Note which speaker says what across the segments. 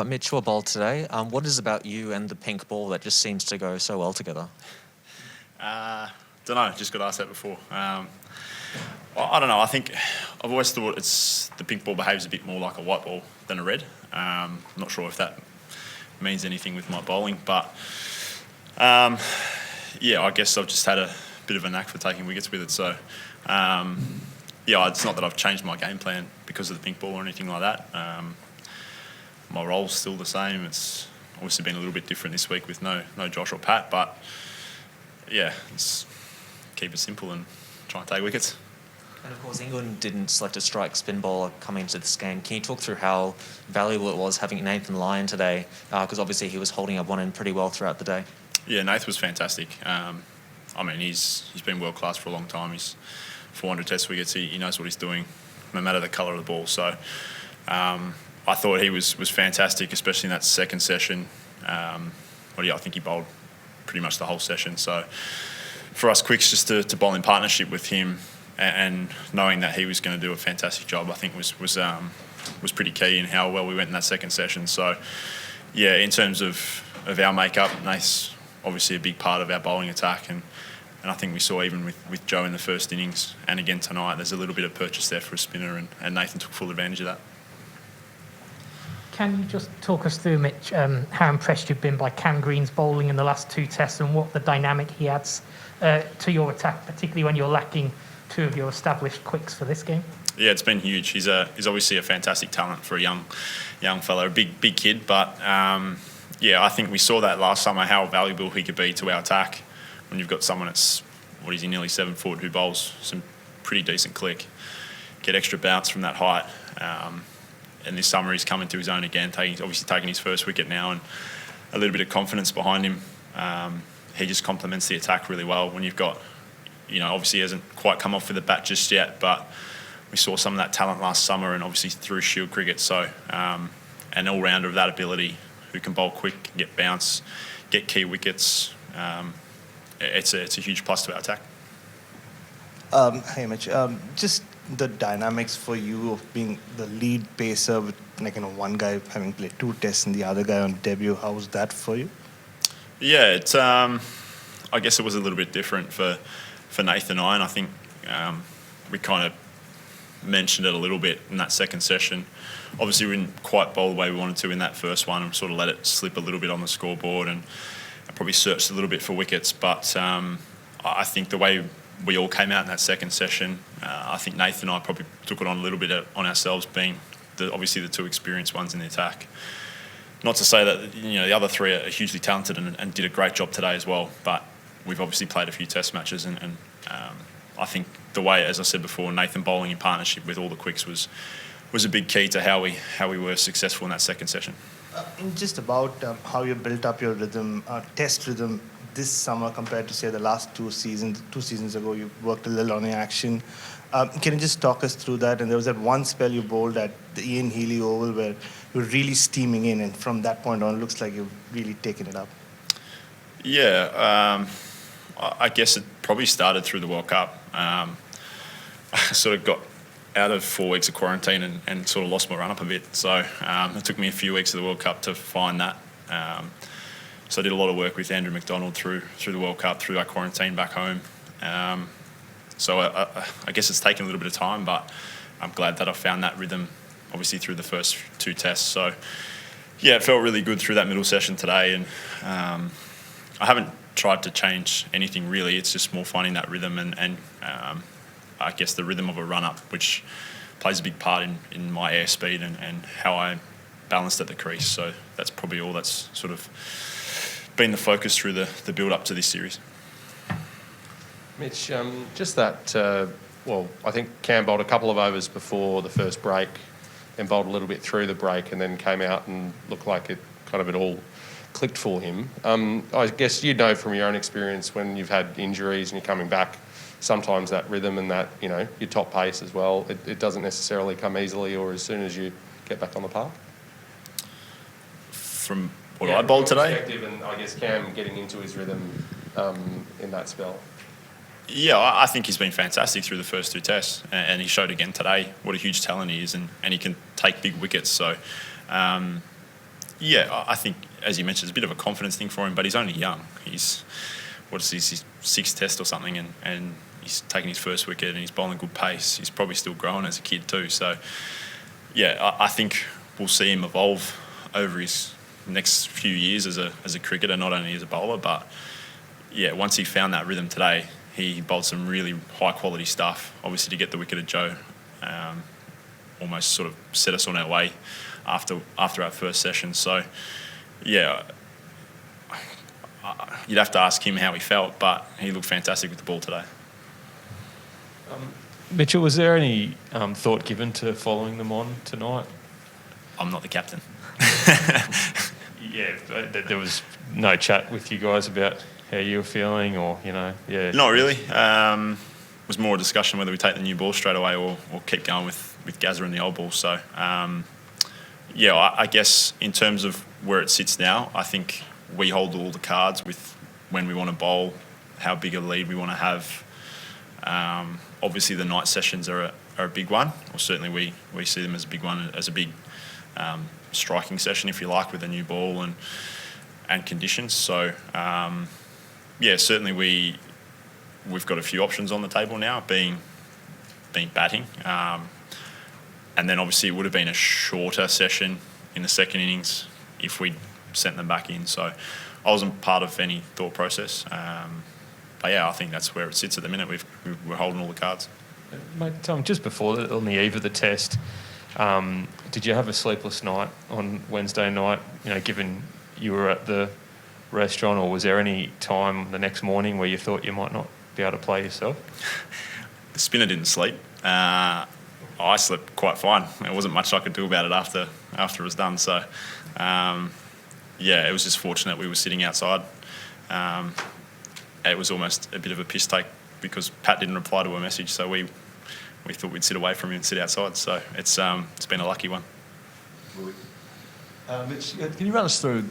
Speaker 1: Mitch, your bowl today. What is about you and the pink ball that just seems to go so well together?
Speaker 2: Don't know. Just got asked that before. Well, I don't know. I think I've always thought the pink ball behaves a bit more like a white ball than a red. I'm not sure if that means anything with my bowling, but yeah, I guess I've just had a bit of a knack for taking wickets with it. So yeah, it's not that I've changed my game plan because of the pink ball or anything like that. My role's still the same. It's obviously been a little bit different this week with no Josh or Pat, but yeah, it's keep it simple and try and take wickets.
Speaker 1: And of course, England didn't select a strike spin bowler coming into this game. Can you talk through how valuable it was having Nathan Lyon today? Because obviously he was holding up one end pretty well throughout the day.
Speaker 2: Yeah, Nath was fantastic. I mean, he's been world class for a long time. He's 400 Test wickets. He knows what he's doing, no matter the colour of the ball. So I thought he was fantastic, especially in that second session. I think he bowled pretty much the whole session. So for us quicks, just to bowl in partnership with him and knowing that he was going to do a fantastic job, I think was pretty key in how well we went in that second session. So yeah, in terms of our makeup, Nath's obviously a big part of our bowling attack, and I think we saw even with Joe in the first innings and again tonight, there's a little bit of purchase there for a spinner, and Nathan took full advantage of that.
Speaker 3: Can you just talk us through, Mitch, how impressed you've been by Cam Green's bowling in the last two tests and what the dynamic he adds to your attack, particularly when you're lacking two of your established quicks for this game?
Speaker 2: Yeah, it's been huge. He's obviously a fantastic talent for a young fella, a big kid. But yeah, I think we saw that last summer how valuable he could be to our attack when you've got someone that's nearly 7 foot who bowls some pretty decent click, get extra bounce from that height. And this summer he's coming to his own again, taking his first wicket now, and a little bit of confidence behind him. He just complements the attack really well. When you've got, obviously he hasn't quite come off with the bat just yet, but we saw some of that talent last summer and obviously through Shield cricket. So an all-rounder of that ability who can bowl quick, get bounce, get key wickets. It's a huge plus to our attack.
Speaker 4: Hey Mitch, just the dynamics for you of being the lead pacer with one guy having played 2 tests and the other guy on debut. How was that for you?
Speaker 2: Yeah, it's I guess it was a little bit different for Nathan and I, and I think we kind of mentioned it a little bit in that second session. Obviously we didn't quite bowl the way we wanted to in that first one and sort of let it slip a little bit on the scoreboard and probably searched a little bit for wickets, but I think the way we all came out in that second session, I think Nathan and I probably took it on a little bit on ourselves, being obviously the 2 experienced ones in the attack. Not to say that the other 3 are hugely talented and did a great job today as well, but we've obviously played a few test matches, and I think the way, as I said before, Nathan bowling in partnership with all the quicks was a big key to how we were successful in that second session.
Speaker 4: And just about how you built up your rhythm, test rhythm this summer compared to, say, the last 2 seasons. 2 seasons ago, you worked a little on your action. Can you just talk us through that? And there was that one spell you bowled at the Ian Healy Oval where you were really steaming in, and from that point on, it looks like you've really taken it up.
Speaker 2: Yeah, I guess it probably started through the World Cup. I sort of got out of 4 weeks of quarantine and sort of lost my run-up a bit. So it took me a few weeks of the World Cup to find that. So I did a lot of work with Andrew McDonald through the World Cup, through our quarantine back home. So I guess it's taken a little bit of time, but I'm glad that I found that rhythm, obviously, through the first 2 tests. So, yeah, it felt really good through that middle session today. And I haven't tried to change anything, really. It's just more finding that rhythm and I guess the rhythm of a run-up, which plays a big part in my airspeed and how I balanced at the crease. So that's probably all that's sort of been the focus through the build-up to this series.
Speaker 5: Mitch, just that, I think Cam bowled a couple of overs before the first break and bowled a little bit through the break and then came out and looked like it all clicked for him. I guess you know from your own experience when you've had injuries and you're coming back, sometimes that rhythm and that, your top pace as well, it doesn't necessarily come easily or as soon as you get back on the park.
Speaker 2: From what I bowled today?
Speaker 5: And I guess Cam getting into his rhythm in that spell.
Speaker 2: Yeah, I think he's been fantastic through the first 2 tests, and he showed again today what a huge talent he is, and he can take big wickets. So, Yeah, I think, as you mentioned, it's a bit of a confidence thing for him, but he's only young. He's, his sixth test or something, and he's taking his first wicket and he's bowling good pace. He's probably still growing as a kid too. So, yeah, I think we'll see him evolve over his next few years as a cricketer, not only as a bowler, but, yeah, once he found that rhythm today, he bowled some really high-quality stuff. Obviously, to get the wicket at Joe almost sort of set us on our way after our first session. So, yeah, you'd have to ask him how he felt, but he looked fantastic with the ball today.
Speaker 6: Mitchell, was there any thought given to following them on tonight?
Speaker 2: I'm not the captain.
Speaker 6: Yeah, there was no chat with you guys about how you were feeling, or yeah.
Speaker 2: Not really. It was more a discussion whether we take the new ball straight away or keep going with Gazza and the old ball. So, yeah, I guess in terms of where it sits now, I think we hold all the cards with when we want to bowl, how big a lead we want to have. Obviously, the night sessions are a big one, or certainly we see them as a big one, as a big striking session, if you like, with a new ball and conditions. So, yeah, certainly we've got a few options on the table now, being batting. And then obviously it would have been a shorter session in the second innings if we'd sent them back in. So I wasn't part of any thought process. But yeah, I think that's where it sits at the minute. We're holding all the cards.
Speaker 6: Mate, Tom, just before, on the eve of the test, did you have a sleepless night on Wednesday night, given you were at the restaurant, or was there any time the next morning where you thought you might not be able to play yourself?
Speaker 2: The spinner didn't sleep. I slept quite fine. There wasn't much I could do about it after it was done. So, yeah, it was just fortunate we were sitting outside. It was almost a bit of a piss take because Pat didn't reply to a message, so we thought we'd sit away from him and sit outside. So it's been a lucky one.
Speaker 7: Mitch, can you run us through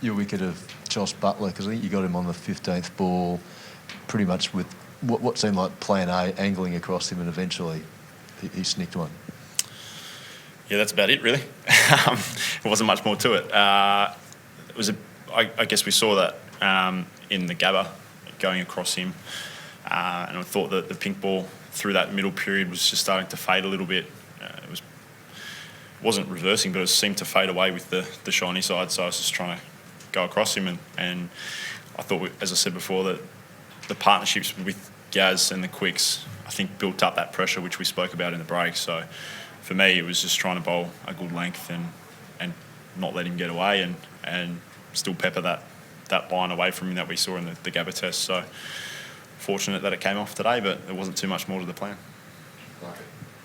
Speaker 7: your wicket of Josh Buttler? Because I think you got him on the 15th ball pretty much with what seemed like plan A angling across him, and eventually he snicked one.
Speaker 2: Yeah, that's about it, really. It wasn't much more to it. It was I guess we saw that in the Gabba going across him, and I thought that the pink ball through that middle period was just starting to fade a little bit. It wasn't reversing, but it seemed to fade away with the shiny side. So I was just trying to go across him, and I thought, as I said before, that the partnerships with Gaz and the quicks, I think, built up that pressure which we spoke about in the break. So for me, it was just trying to bowl a good length and not let him get away, and still pepper that line away from him that we saw in the Gabba test. So fortunate that it came off today, but there wasn't too much more to the plan.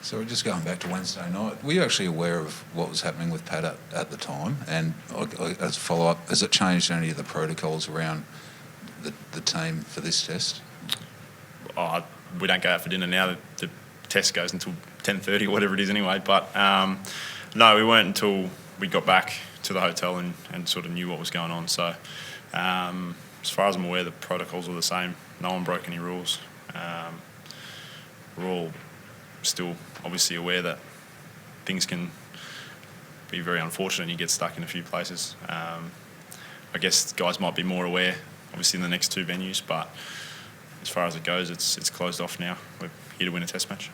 Speaker 8: So we're just going back to Wednesday night. Were you actually aware of what was happening with Pat at the time? And as a follow-up, has it changed any of the protocols around the team for this test?
Speaker 2: We don't go out for dinner now. The test goes until 10:30 or whatever it is anyway. But no, we weren't until we got back to the hotel and sort of knew what was going on. So as far as I'm aware, the protocols were the same. No one broke any rules. We're all still obviously aware that things can be very unfortunate and you get stuck in a few places. I guess guys might be more aware, obviously, in the next two venues, but as far as it goes, it's closed off now. We're here to win a test match.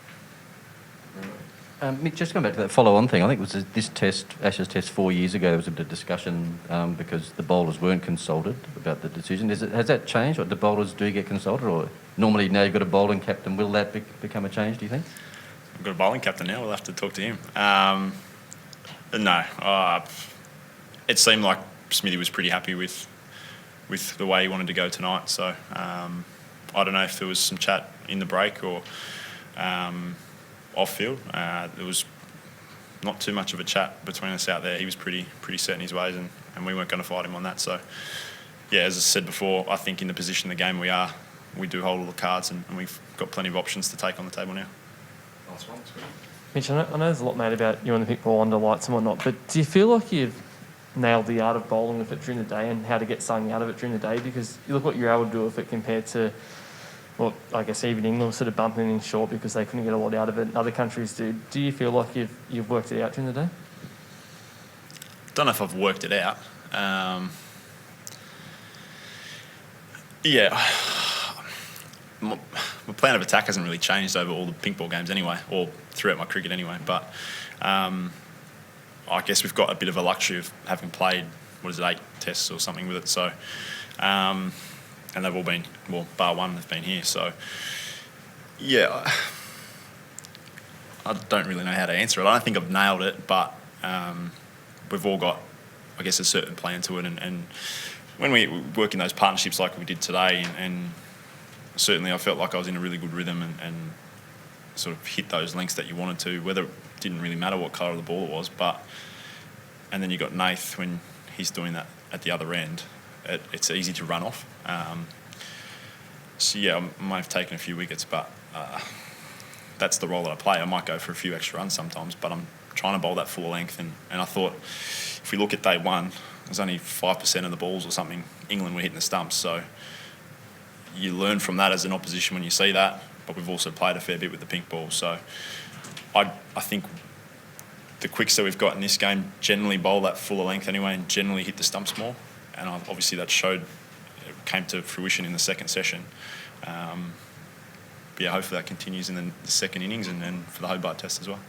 Speaker 9: Mick, just going back to that follow-on thing, I think it was this test, Ashes test 4 years ago, there was a bit of discussion because the bowlers weren't consulted about the decision. Has that changed, or the bowlers do get consulted, or normally now you've got a bowling captain, will that become a change, do you think?
Speaker 2: We've got a bowling captain now, we'll have to talk to him. No, it seemed like Smithy was pretty happy with the way he wanted to go tonight, so I don't know if there was some chat in the break or off-field. There was not too much of a chat between us out there. He was pretty set in his ways, and we weren't going to fight him on that. So, yeah, as I said before, I think in the position of the game we do hold all the cards, and we've got plenty of options to take on the table now.
Speaker 7: Nice one.
Speaker 6: Mitch, I know there's a lot made about you on the pick ball under lights and whatnot, but do you feel like you've nailed the art of bowling with it during the day and how to get something out of it during the day? Because you look what you're able to do with it compared to, well, I guess even England was sort of bumping in short because they couldn't get a lot out of it. Other countries do. Do you feel like you've worked it out during the day?
Speaker 2: don't know if I've worked it out. Yeah, my plan of attack hasn't really changed over all the pink ball games anyway, or throughout my cricket anyway. But I guess we've got a bit of a luxury of having played, 8 tests or something with it. So, and they've all been, well, bar one, they've been here. So, yeah, I don't really know how to answer it. I don't think I've nailed it, but we've all got, I guess, a certain plan to it. And when we work in those partnerships like we did today, and certainly I felt like I was in a really good rhythm and sort of hit those lengths that you wanted to, whether it didn't really matter what colour of the ball it was. And then you got Nath when he's doing that at the other end. It's easy to run off. So yeah, I might have taken a few wickets, but that's the role that I play. I might go for a few extra runs sometimes, but I'm trying to bowl that full length. And I thought, if we look at day one, there's only 5% of the balls or something England were hitting the stumps. So you learn from that as an opposition when you see that. But we've also played a fair bit with the pink ball. So I think the quicks that we've got in this game generally bowl that fuller length anyway and generally hit the stumps more. And obviously that came to fruition in the second session. But yeah, hopefully that continues in the second innings and for the Hobart Test as well.